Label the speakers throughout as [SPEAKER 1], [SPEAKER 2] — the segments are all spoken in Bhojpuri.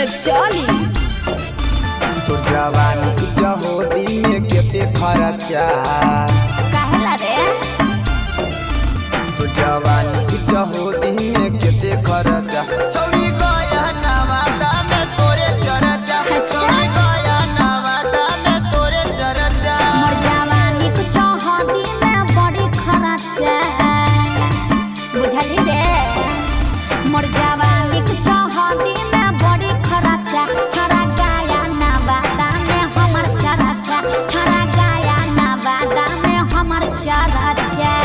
[SPEAKER 1] चली
[SPEAKER 2] तो जवानी जहोदी में केते खर्चा
[SPEAKER 1] कहला रे
[SPEAKER 2] तो जवानी जहोदी में केते खर्चा छोड़ी गया नवादा में तोरे चर्चा छोड़ी गया नवादा में तोरे चर्चा
[SPEAKER 1] मोर जवानी को चौहदी में बड़ी खर्चा बुझली रे मोर जवानी को चौहदी में बड़ी खर्चा छरा गाया नवादा में हमर चर्चा छरा गाया नवादा में हमर चर्चा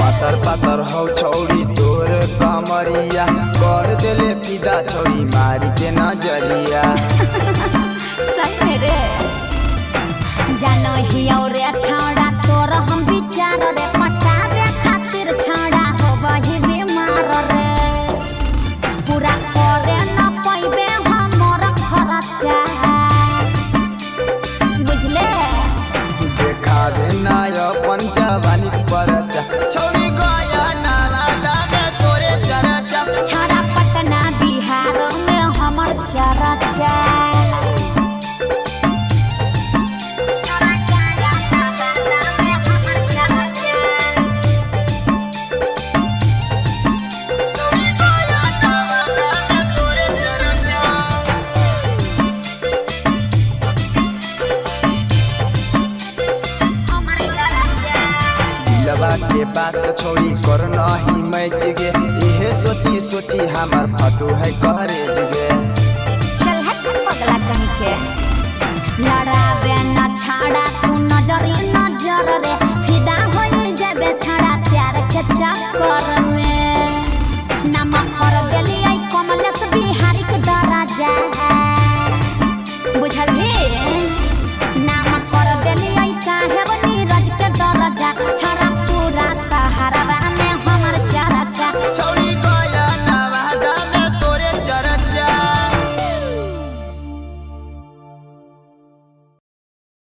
[SPEAKER 2] पातर पातर हो छौड़ी तोर कमरिया कर देले फिदा छौड़ी मारी के नजरिया
[SPEAKER 1] सही रे जानो हियो रे छौड़ा तोर हम विचार रे पटावे खातिर छौड़ा होबही बीमार रे पूरा करे न पैबे हमर खर्चा बुझले
[SPEAKER 2] देखा देना अपन जवानी परचा छौड़ी गया नवादा में तोरे चर्चा
[SPEAKER 1] छौड़ा पटना बिहार में हमर चर्चा
[SPEAKER 2] लबा के बात छोड़ी कर नहीं मैच गे इहे सोची सोची हमार फटो है करे जगे